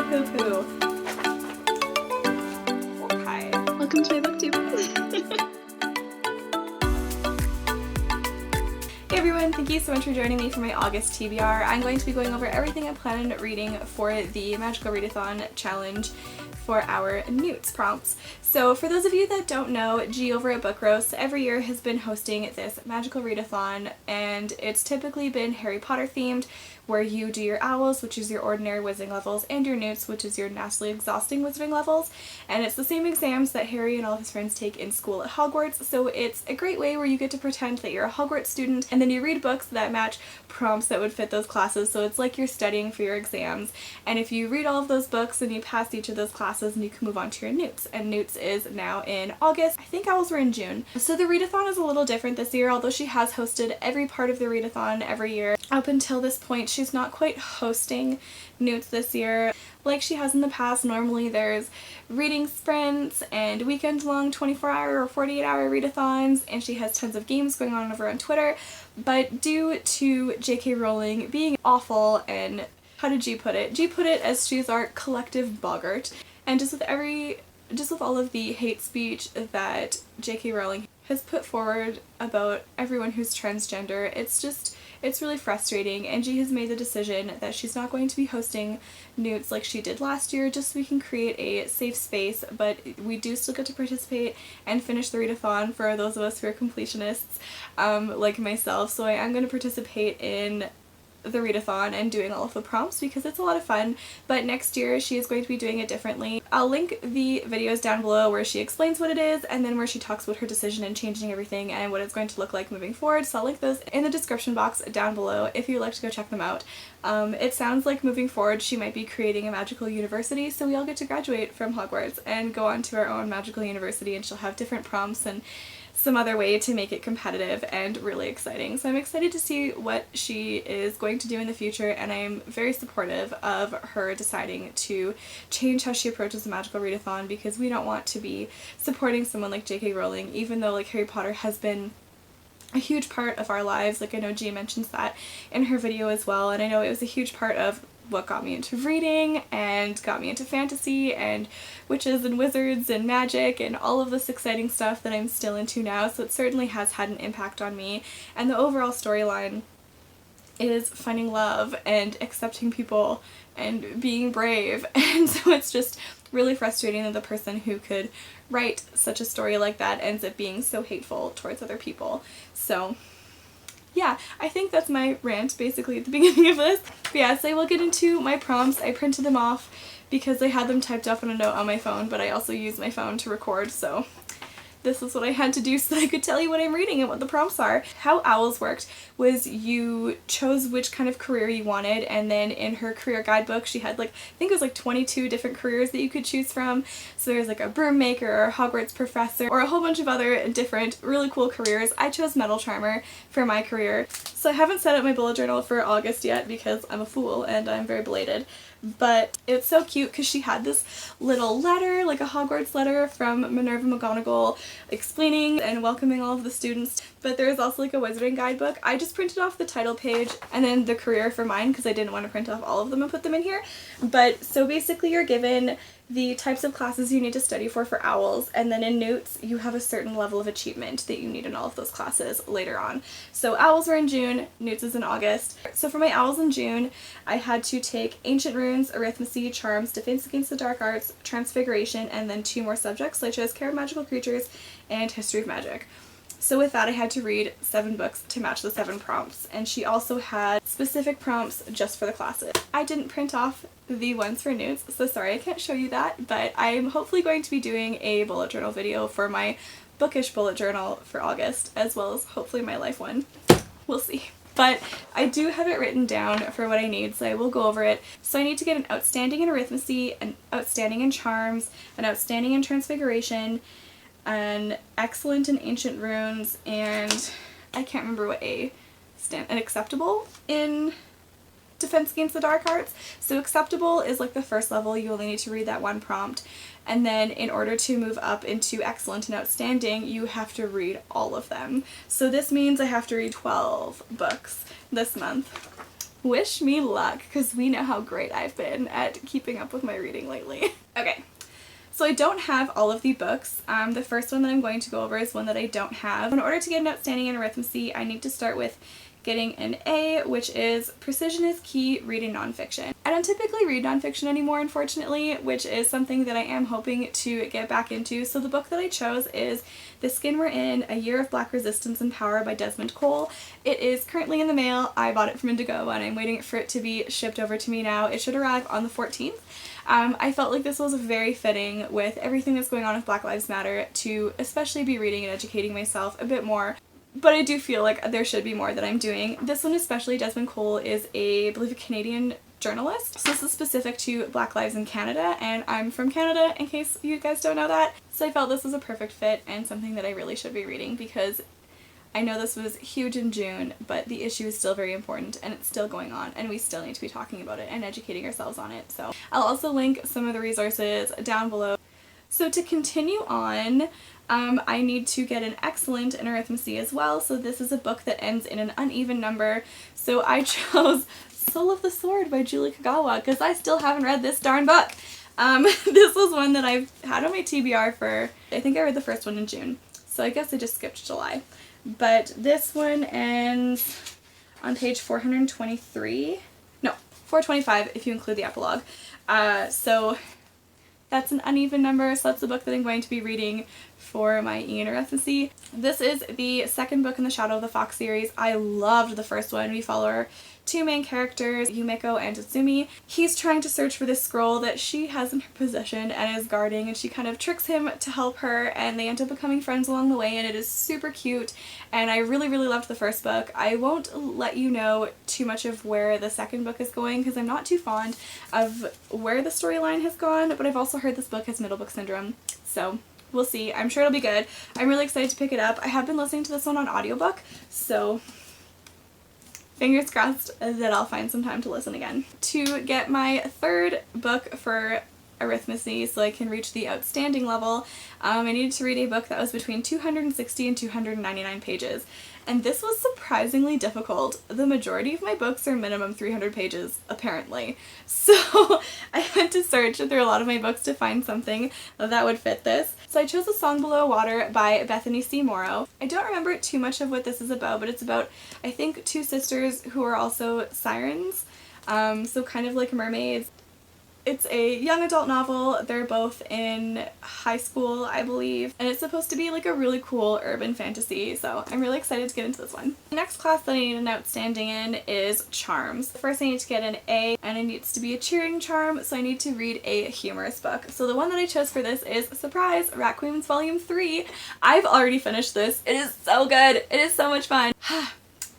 poo-poo. Okay. Welcome to my booktube. Hey everyone, thank you so much for joining me for my August TBR. I'm going to be going over everything I plan on reading for the Magical Readathon challenge for our N.E.W.T.s prompts. So for those of you that don't know, G over at Book Roast every year has been hosting this Magical Readathon, and it's typically been Harry Potter themed, where you do your owls, which is your ordinary wizarding levels, and your N.E.W.T.s, which is your nastily exhausting wizarding levels, and it's the same exams that Harry and all of his friends take in school at Hogwarts, so it's a great way where you get to pretend that you're a Hogwarts student, and then you read books that match prompts that would fit those classes, so it's like you're studying for your exams, and if you read all of those books and you pass each of those classes, and you can move on to your N.E.W.T.s, and N.E.W.T.s is now in August. I think owls were in June. So the readathon is a little different this year, although she has hosted every part of the readathon every year. Up until this point, she's not quite hosting N.E.W.T.s this year like she has in the past. Normally there's reading sprints and weekend-long 24-hour or 48-hour readathons, and she has tons of games going on over on Twitter, but due to J.K. Rowling being awful and, how did G put it? G put it as she's our collective boggart, and just with all of the hate speech that J.K. Rowling has put forward about everyone who's transgender, it's really frustrating, and G has made the decision that she's not going to be hosting N.E.W.T.s like she did last year, just so we can create a safe space, but we do still get to participate and finish the readathon for those of us who are completionists, like myself. So I am going to participate in the readathon and doing all of the prompts because it's a lot of fun, but next year she is going to be doing it differently. I'll link the videos down below where she explains what it is, and then where she talks about her decision and changing everything and what it's going to look like moving forward, so I'll link those in the description box down below if you'd like to go check them out. It sounds like moving forward she might be creating a magical university, so we all get to graduate from Hogwarts and go on to our own magical university, and she'll have different prompts and some other way to make it competitive and really exciting. So I'm excited to see what she is going to do in the future, and I'm very supportive of her deciding to change how she approaches the Magical Readathon, because we don't want to be supporting someone like J.K. Rowling, even though like Harry Potter has been a huge part of our lives. Like I know G mentions that in her video as well, and I know it was a huge part of what got me into reading and got me into fantasy and witches and wizards and magic and all of this exciting stuff that I'm still into now, so it certainly has had an impact on me. And the overall storyline is finding love and accepting people and being brave, and so it's just really frustrating that the person who could write such a story like that ends up being so hateful towards other people. So yeah, I think that's my rant basically at the beginning of this. But yeah, so I will get into my prompts. I printed them off because I had them typed up on a note on my phone, but I also use my phone to record, so this is what I had to do so that I could tell you what I'm reading and what the prompts are. How owls worked was you chose which kind of career you wanted, and then in her career guidebook she had like, I think it was like 22 different careers that you could choose from. So there's like a broom maker or a Hogwarts professor or a whole bunch of other different really cool careers. I chose metal charmer for my career. So I haven't set up my bullet journal for August yet because I'm a fool and I'm very belated. But it's so cute because she had this little letter, like a Hogwarts letter from Minerva McGonagall, explaining and welcoming all of the students. But there's also like a wizarding guidebook. I just printed off the title page and then the career for mine because I didn't want to print off all of them and put them in here. But so basically you're given the types of classes you need to study for owls, and then in N.E.W.T.s you have a certain level of achievement that you need in all of those classes later on. So owls were in June, N.E.W.T.s is in August. So for my owls in June, I had to take Ancient Runes, Arithmancy, Charms, Defense Against the Dark Arts, Transfiguration, and then 2 more subjects, such as Care of Magical Creatures and History of Magic. So with that I had to read 7 books to match the 7 prompts, and she also had specific prompts just for the classes. I didn't print off the ones for N.E.W.T.s, so sorry I can't show you that, but I'm hopefully going to be doing a bullet journal video for my bookish bullet journal for August, as well as hopefully my life one. We'll see. But I do have it written down for what I need, so I will go over it. So I need to get an outstanding in Arithmancy, an outstanding in Charms, an outstanding in Transfiguration, an excellent in Ancient Runes, and I can't remember what an acceptable in Defense Against the Dark Arts. So acceptable is like the first level, you only need to read that 1 prompt, and then in order to move up into excellent and outstanding you have to read all of them. So this means I have to read 12 books this month. wish me luck, because we know how great I've been at keeping up with my reading lately. Okay. So I don't have all of the books. The first one that I'm going to go over is one that I don't have. In order to get an outstanding in arithmetic, I need to start with getting an A, which is Precision is Key Reading Nonfiction. I don't typically read nonfiction anymore, unfortunately, which is something that I am hoping to get back into. So the book that I chose is The Skin We're In, A Year of Black Resistance and Power by Desmond Cole. It is currently in the mail. I bought it from Indigo and I'm waiting for it to be shipped over to me now. It should arrive on the 14th. I felt like this was very fitting with everything that's going on with Black Lives Matter to especially be reading and educating myself a bit more. But I do feel like there should be more that I'm doing. This one especially, Desmond Cole is I believe a Canadian journalist. So this is specific to Black lives in Canada, and I'm from Canada in case you guys don't know that. So I felt this was a perfect fit and something that I really should be reading, because I know this was huge in June, but the issue is still very important and it's still going on and we still need to be talking about it and educating ourselves on it. So I'll also link some of the resources down below. So to continue on, I need to get an excellent in arithmetic as well. So this is a book that ends in an uneven number. So I chose Soul of the Sword by Julie Kagawa because I still haven't read this darn book. This was one that I've had on my TBR for, I think I read the first one in June. So I guess I just skipped July. But this one ends on page 423. No, 425 if you include the epilogue. So that's an uneven number, so that's the book that I'm going to be reading for my E in arithmetic. This is the second book in the Shadow of the Fox series. I loved the first one. We follow our two main characters, Yumeko and Tatsumi. He's trying to search for this scroll that she has in her possession and is guarding, and she kind of tricks him to help her, and they end up becoming friends along the way, and it is super cute, and I really, really loved the first book. I won't let you know too much of where the second book is going because I'm not too fond of where the storyline has gone, but I've also heard this book has middle book syndrome, so we'll see. I'm sure it'll be good. I'm really excited to pick it up. I have been listening to this one on audiobook, so fingers crossed that I'll find some time to listen again. To get my third book for arithmetic so I can reach the outstanding level, I needed to read a book that was between 260 and 299 pages. And this was surprisingly difficult. The majority of my books are minimum 300 pages, apparently. So I had to search through a lot of my books to find something that would fit this. So I chose A Song Below Water by Bethany C. Morrow. I don't remember too much of what this is about, but it's about, I think, two sisters who are also sirens, so kind of like mermaids. It's a young adult novel. They're both in high school, I believe, and it's supposed to be like a really cool urban fantasy, so I'm really excited to get into this one. The next class that I need an outstanding in is Charms. First I need to get an A, and it needs to be a cheering charm, so I need to read a humorous book. So the one that I chose for this is, surprise, Rat Queens Volume 3. I've already finished this. It is so good. It is so much fun.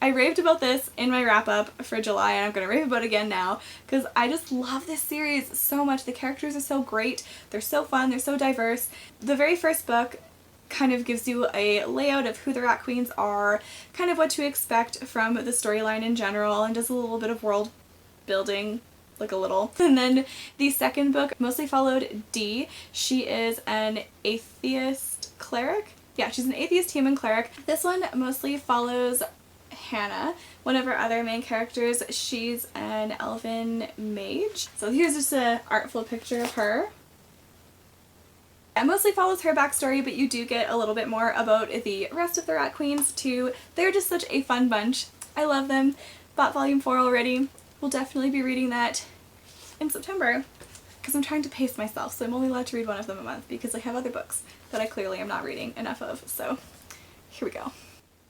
I raved about this in my wrap-up for July, and I'm going to rave about it again now because I just love this series so much. The characters are so great, they're so fun, they're so diverse. The very first book kind of gives you a layout of who the Rat Queens are, kind of what to expect from the storyline in general, and does a little bit of world building, like a little. And then the second book mostly followed Dee. She is an atheist cleric. Yeah, she's an atheist human cleric. This one mostly follows Hannah, one of our other main characters. She's an elven mage. So here's just an artful picture of her. It mostly follows her backstory, but you do get a little bit more about the rest of the Rat Queens too. They're just such a fun bunch. I love them. Bought volume 4 already. We'll definitely be reading that in September because I'm trying to pace myself, so I'm only allowed to read one of them a month because I have other books that I clearly am not reading enough of. So here we go.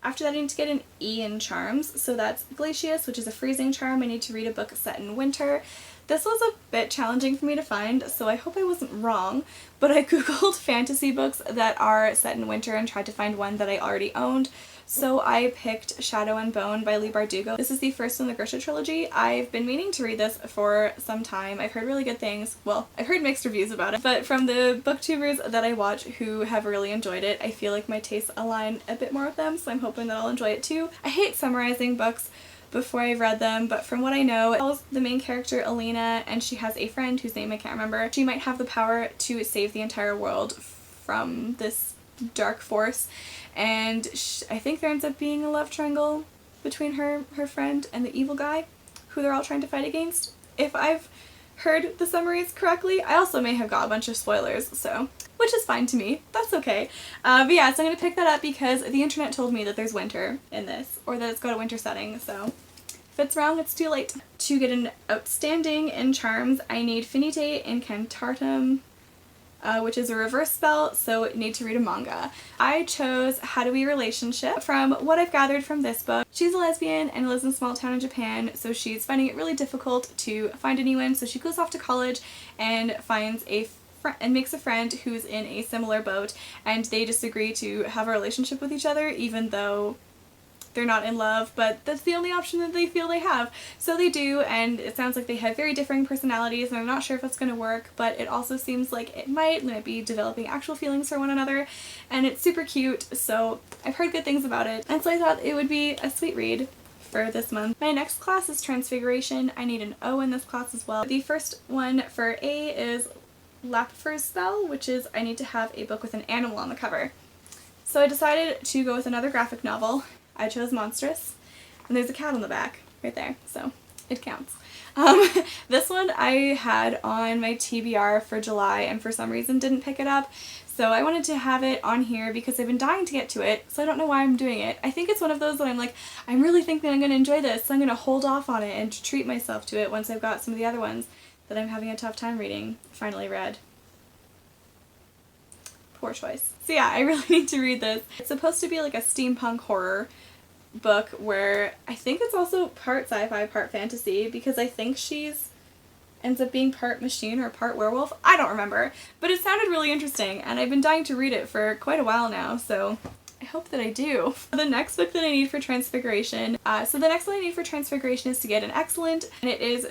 After that, I need to get an E in Charms, so that's Glacius, which is a freezing charm. I need to read a book set in winter. This was a bit challenging for me to find, so I hope I wasn't wrong, but I googled fantasy books that are set in winter and tried to find one that I already owned. So I picked Shadow and Bone by Leigh Bardugo. This is the first in the Grisha trilogy. I've been meaning to read this for some time. I've heard really good things. Well, I've heard mixed reviews about it, but from the booktubers that I watch who have really enjoyed it, I feel like my tastes align a bit more with them, so I'm hoping that I'll enjoy it too. I hate summarizing books before I've read them, but from what I know, it follows the main character Alina, and she has a friend whose name I can't remember. She might have the power to save the entire world from this dark force, and I think there ends up being a love triangle between her friend and the evil guy who they're all trying to fight against, if I've heard the summaries correctly. I also may have got a bunch of spoilers, so, which is fine to me. That's okay. But yeah, so I'm going to pick that up because the internet told me that there's winter in this, or that it's got a winter setting, so if it's wrong, it's too late. To get an outstanding in charms, I need Finite Incantatem, which is a reverse spell, so need to read a manga. I chose How to Be Relationship. From what I've gathered from this book, she's a lesbian and lives in a small town in Japan, so she's finding it really difficult to find anyone, so she goes off to college and finds and makes a friend who's in a similar boat, and they just agree to have a relationship with each other even though they're not in love, but that's the only option that they feel they have. So they do, and it sounds like they have very differing personalities, and I'm not sure if it's going to work, but it also seems like it might be developing actual feelings for one another, and it's super cute, so I've heard good things about it, and so I thought it would be a sweet read for this month. My next class is Transfiguration. I need an O in this class as well. The first one for A is Lapfer's Spell, which is I need to have a book with an animal on the cover. So I decided to go with another graphic novel. I chose Monstrous, and there's a cat on the back right there, so it counts. This one I had on my TBR for July and for some reason didn't pick it up, so I wanted to have it on here because I've been dying to get to it, so I don't know why I'm doing it. I think it's one of those that I'm like, I'm really thinking I'm going to enjoy this, so I'm going to hold off on it and treat myself to it once I've got some of the other ones that I'm having a tough time reading finally read. Poor choice. So yeah, I really need to read this. It's supposed to be like a steampunk horror book where I think it's also part sci-fi, part fantasy, because I think she's ends up being part machine or part werewolf. I don't remember, but it sounded really interesting, and I've been dying to read it for quite a while now, so I hope that I do. The next book that I need for Transfiguration, so the next one I need for Transfiguration is to get an excellent, and it is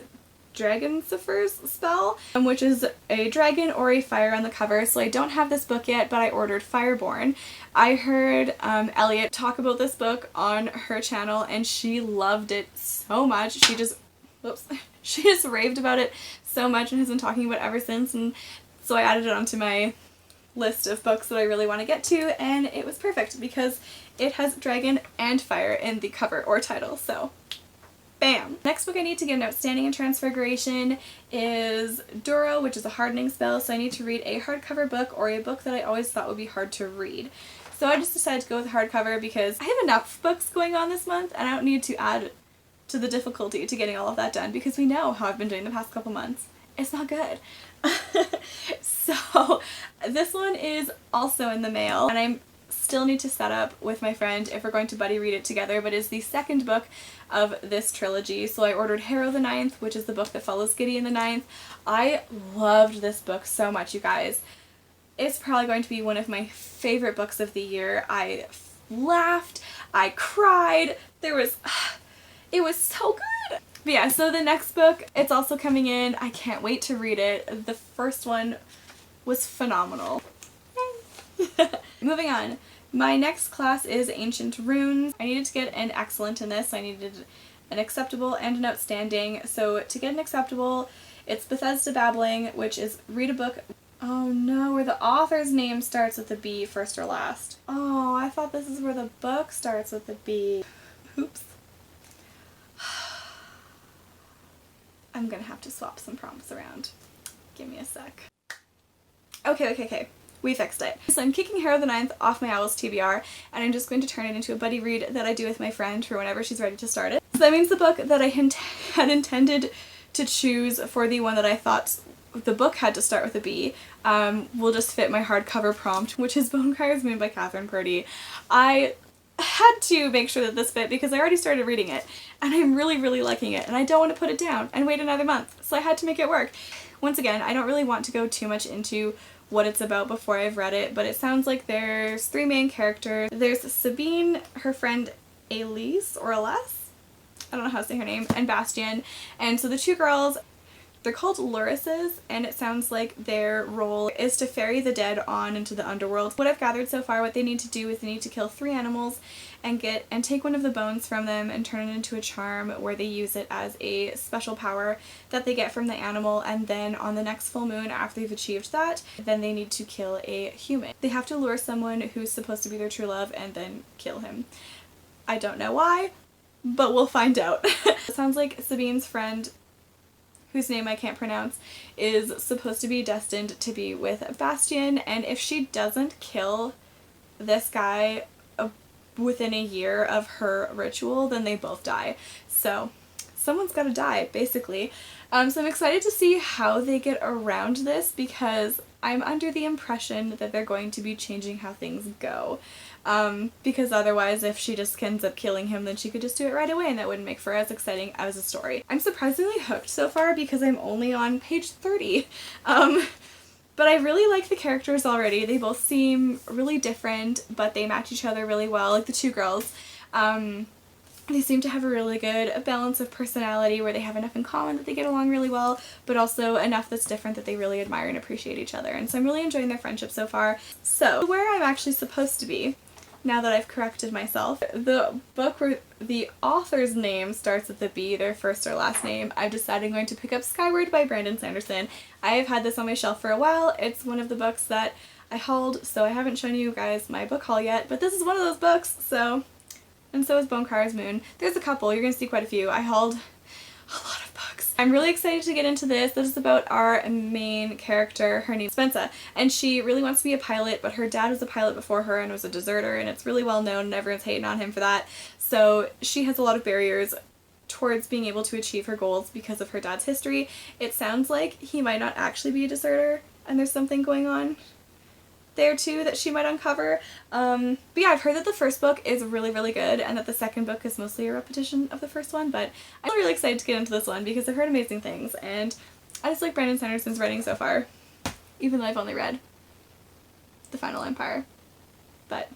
Dragonsifer's Spell, which is a dragon or a fire on the cover, so I don't have this book yet, but I ordered Fireborne. I heard Elliot talk about this book on her channel, and she loved it so much. She just raved about it so much and has been talking about it ever since, and so I added it onto my list of books that I really want to get to, and it was perfect because it has dragon and fire in the cover or title, so bam! Next book I need to get an outstanding in Transfiguration is Duro, which is a hardening spell, so I need to read a hardcover book or a book that I always thought would be hard to read. So I just decided to go with hardcover because I have enough books going on this month and I don't need to add to the difficulty to getting all of that done because we know how I've been doing the past couple months. It's not good. So this one is also in the mail, and I still need to set up with my friend if we're going to buddy read it together, but it's the second book of this trilogy. So I ordered Harrow the Ninth, which is the book that follows Gideon the Ninth. I loved this book so much, you guys. It's probably going to be one of my favorite books of the year. I laughed, I cried, it was so good. But yeah, so the next book, it's also coming in. I can't wait to read it. The first one was phenomenal. Moving on. My next class is Ancient Runes. I needed to get an excellent in this. I needed an acceptable and an outstanding. So to get an acceptable, it's Bethesda Babbling, which is read a book. Oh no, where the author's name starts with a B first or last. Oh, I thought this is where the book starts with a B. Oops. I'm gonna have to swap some prompts around. Give me a sec. Okay. We fixed it. So I'm kicking Harrow the Ninth off my Owl's TBR, and I'm just going to turn it into a buddy read that I do with my friend for whenever she's ready to start it. So that means the book that I had intended to choose for the one that I thought the book had to start with a B will just fit my hardcover prompt, which is Bonecryer's Moon by Catherine Purdy. I had to make sure that this fit because I already started reading it, and I'm really liking it, and I don't want to put it down and wait another month, so I had to make it work. Once again, I don't really want to go too much into what it's about before I've read it, but it sounds like there's three main characters. There's Sabine, her friend Elise, or Aless? I don't know how to say her name, and Bastian. And so the two girls, they're called Luruses, and it sounds like their role is to ferry the dead on into the underworld. What I've gathered so far, what they need to do is they need to kill 3 animals and take one of the bones from them and turn it into a charm where they use it as a special power that they get from the animal, and then on the next full moon after they've achieved that, then they need to kill a human. They have to lure someone who's supposed to be their true love and then kill him. I don't know why. but we'll find out. It sounds like Sabine's friend, whose name I can't pronounce, is supposed to be destined to be with Bastian, and if she doesn't kill this guy within a year of her ritual, then they both die. So someone's gotta die, basically. So I'm excited to see how they get around this, because I'm under the impression that they're going to be changing how things go. Because otherwise, if she just ends up killing him, then she could just do it right away, and that wouldn't make for as exciting as a story. I'm surprisingly hooked so far because I'm only on page 30. But I really like the characters already. They both seem really different, but they match each other really well, like the two girls. They seem to have a really good balance of personality where they have enough in common that they get along really well, but also enough that's different that they really admire and appreciate each other. And so I'm really enjoying their friendship so far. So, where I'm actually supposed to be, now that I've corrected myself, the book where the author's name starts with a B, their first or last name, I've decided I'm going to pick up Skyward by Brandon Sanderson. I have had this on my shelf for a while. It's one of the books that I hauled, so I haven't shown you guys my book haul yet, but this is one of those books, so... And so is Bonecryer's Moon. There's a couple, you're gonna see quite a few. I hauled a lot of books. I'm really excited to get into this. This is about our main character. Her name's Spensa, and she really wants to be a pilot, but her dad was a pilot before her and was a deserter, and it's really well known and everyone's hating on him for that. So she has a lot of barriers towards being able to achieve her goals because of her dad's history. It sounds like he might not actually be a deserter, and there's something going on there too that she might uncover. But yeah, I've heard that the first book is really, really good, and that the second book is mostly a repetition of the first one, but I'm really excited to get into this one because I've heard amazing things, and I just like Brandon Sanderson's writing so far, even though I've only read The Final Empire. But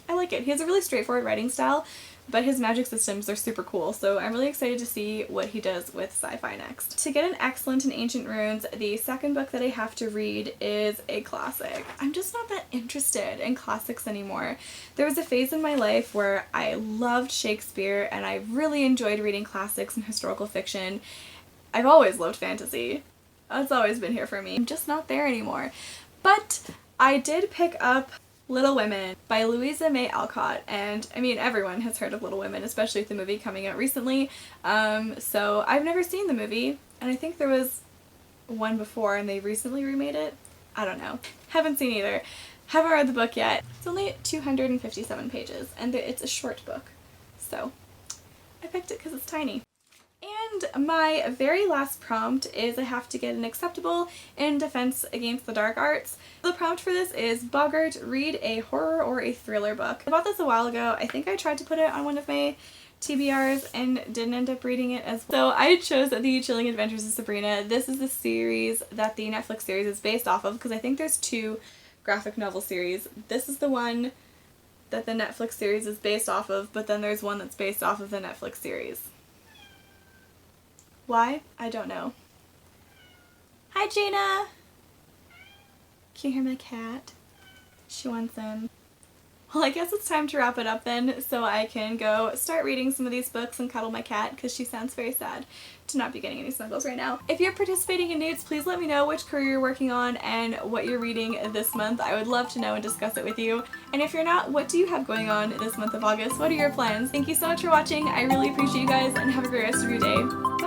I like it. He has a really straightforward writing style, but his magic systems are super cool, so I'm really excited to see what he does with sci-fi next. To get an excellent in Ancient Runes, the second book that I have to read is a classic. I'm just not that interested in classics anymore. There was a phase in my life where I loved Shakespeare and I really enjoyed reading classics and historical fiction. I've always loved fantasy. That's always been here for me. I'm just not there anymore. But I did pick up Little Women by Louisa May Alcott, and I mean everyone has heard of Little Women, especially with the movie coming out recently. So I've never seen the movie, and I think there was one before and they recently remade it. I don't know. Haven't seen either. Haven't read the book yet. It's only 257 pages and it's a short book, so I picked it because it's tiny. And my very last prompt is I have to get an acceptable in Defense Against the Dark Arts. The prompt for this is Boggart, read a horror or a thriller book. I bought this a while ago. I think I tried to put it on one of my TBRs and didn't end up reading it as well. So I chose The Chilling Adventures of Sabrina. This is the series that the Netflix series is based off of, because I think there's two graphic novel series. This is the one that the Netflix series is based off of, but then there's one that's based off of the Netflix series. Why? I don't know. Hi, Gina! Can you hear my cat? She wants in. Well, I guess it's time to wrap it up then, so I can go start reading some of these books and cuddle my cat, because she sounds very sad to not be getting any snuggles right now. If you're participating in NEWTs, please let me know which career you're working on and what you're reading this month. I would love to know and discuss it with you. And if you're not, what do you have going on this month of August? What are your plans? Thank you so much for watching. I really appreciate you guys, and have a great rest of your day. Bye!